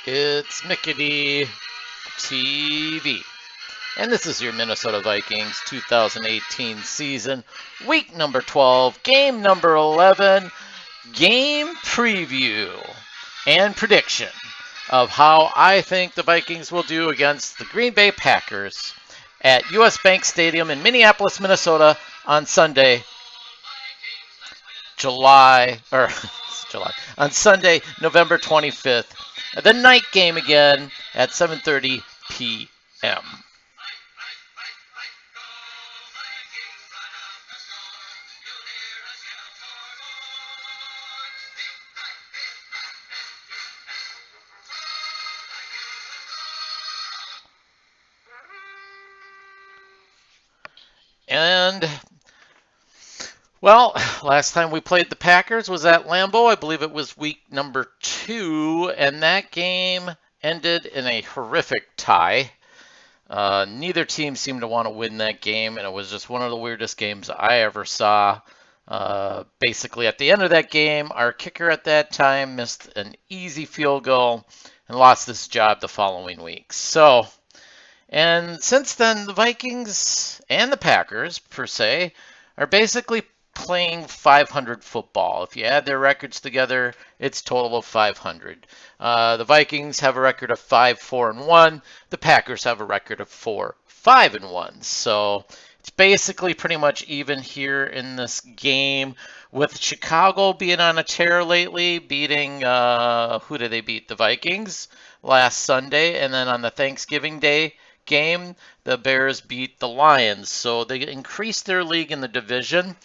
It's Mickadee TV. And this is your Minnesota Vikings 2018 season, week number 12, game number 11, game preview and prediction of how I think the Vikings will do against the Green Bay Packers at US Bank Stadium in Minneapolis, Minnesota on Sunday, on Sunday, November 25th. The night game again at 7:30 p.m. And well, last time we played the Packers was at Lambeau. I believe it was week number 2, and that game ended in a horrific tie. Neither team seemed to want to win that game, and it was just one of the weirdest games I ever saw. Basically, at the end of that game, our kicker at that time missed an easy field goal and lost his job the following week. And since then, the Vikings and the Packers, per se, are basically playing 500 football. If you add their records together, it's a total of 500. The Vikings have a record of 5-4-1. The Packers have a record of 4-5-1. So it's basically pretty much even here in this game, with Chicago being on a tear lately, beating, who did they beat? The Vikings last Sunday. And then on the Thanksgiving Day game, the Bears beat the Lions. So they increased their lead in the division.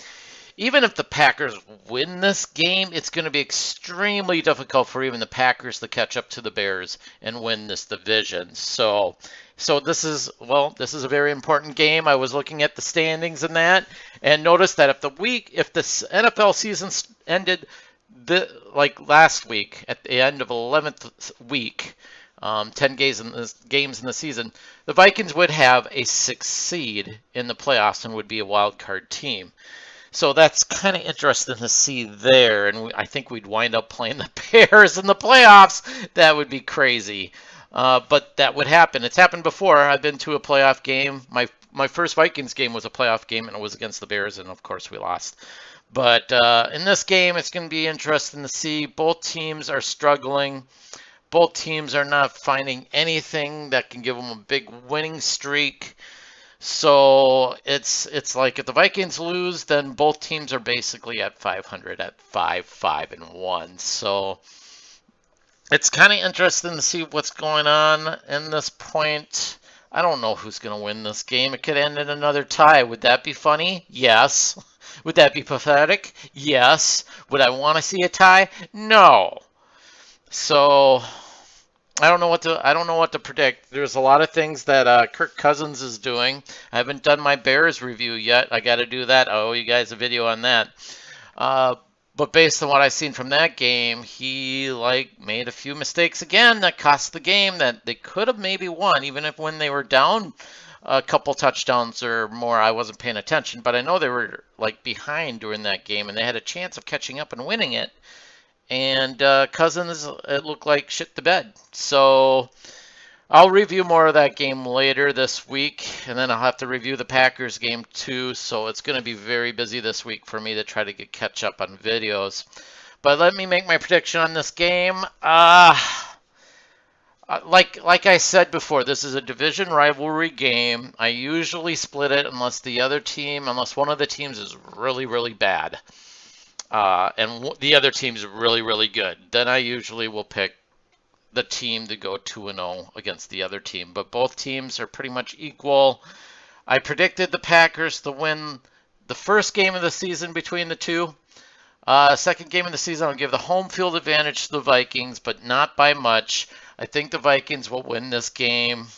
Even if the Packers win this game, it's going to be extremely difficult for even the Packers to catch up to the Bears and win this division. So this is a very important game. I was looking at the standings in that and noticed that if the NFL season ended like last week at the end of 11th week, 10 games in the season, the Vikings would have a 6th seed in the playoffs and would be a wild card team. So that's kind of interesting to see there, and I think we'd wind up playing the Bears in the playoffs. That would be crazy, but that would happen. It's happened before. I've been to a playoff game. My first Vikings game was a playoff game, and it was against the Bears, and of course we lost. But in this game, it's going to be interesting to see. Both teams are struggling. Both teams are not finding anything that can give them a big winning streak. So it's like if the Vikings lose, then both teams are basically at 500 at 5-5-1. So it's kind of interesting to see what's going on in this point. I don't know who's going to win this game. It could end in another tie. Would that be funny? Yes. Would that be pathetic? Yes. Would I want to see a tie? No. So I don't know what to predict. There's a lot of things that Kirk Cousins is doing. I haven't done my Bears review yet. I got to do that. I owe you guys a video on that. But based on what I've seen from that game, he made a few mistakes again that cost the game that they could have maybe won, even if when they were down a couple touchdowns or more. I wasn't paying attention, but I know they were behind during that game, and they had a chance of catching up and winning it. And Cousins, it looked like shit the bed. So I'll review more of that game later this week, and then I'll have to review the Packers game too. So it's going to be very busy this week for me to try to catch up on videos. But let me make my prediction on this game. Like I said before, this is a division rivalry game. I usually split it unless one of the teams is really, really bad. And the other team's really, really good. Then I usually will pick the team to go 2-0 against the other team. But both teams are pretty much equal. I predicted the Packers to win the first game of the season between the two. Second game of the season, I'll give the home field advantage to the Vikings, but not by much. I think the Vikings will win this game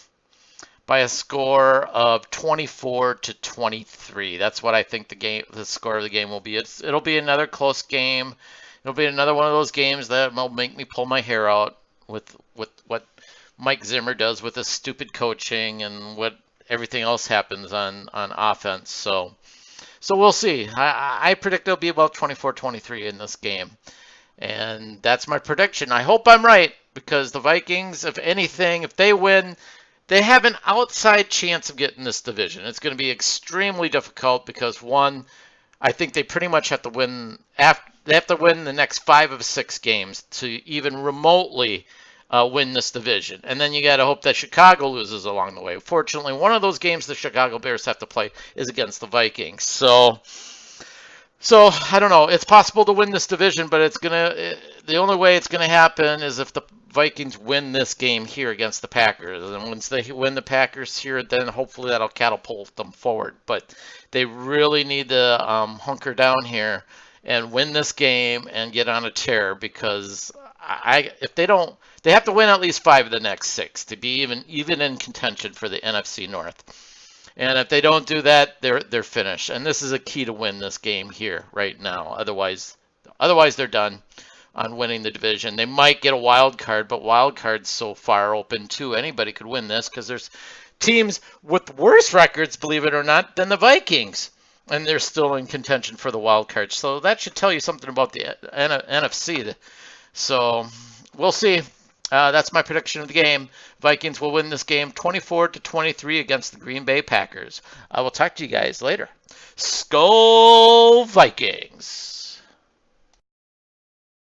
by a score of 24-23. That's what I think the score of the game will be. It'll be another close game. It'll be another one of those games that will make me pull my hair out with what Mike Zimmer does with his stupid coaching and what everything else happens on offense. So we'll see. I predict it'll be about 24-23 in this game. And that's my prediction. I hope I'm right. because the Vikings, if anything, if they win, they have an outside chance of getting this division. It's going to be extremely difficult because one, I think they pretty much have to win they have to win the next 5 of 6 games to even remotely win this division. And then you got to hope that Chicago loses along the way. Fortunately, one of those games the Chicago Bears have to play is against the Vikings. So I don't know. It's possible to win this division, but the only way it's gonna happen is if the Vikings win this game here against the Packers. And once they win the Packers here, then hopefully that'll catapult them forward. But they really need to hunker down here and win this game and get on a tear, because if they don't, they have to win at least 5 of the next 6 to be even in contention for the NFC North. And if they don't do that, they're finished. And this is a key to win this game here right now. Otherwise they're done on winning the division. They might get a wild card, but wild card's so far open too. Anybody could win this because there's teams with worse records, believe it or not, than the Vikings, and they're still in contention for the wild card. So that should tell you something about the NFC. So we'll see. That's my prediction of the game. Vikings will win this game 24-23 against the Green Bay Packers. I will talk to you guys later. Skol Vikings!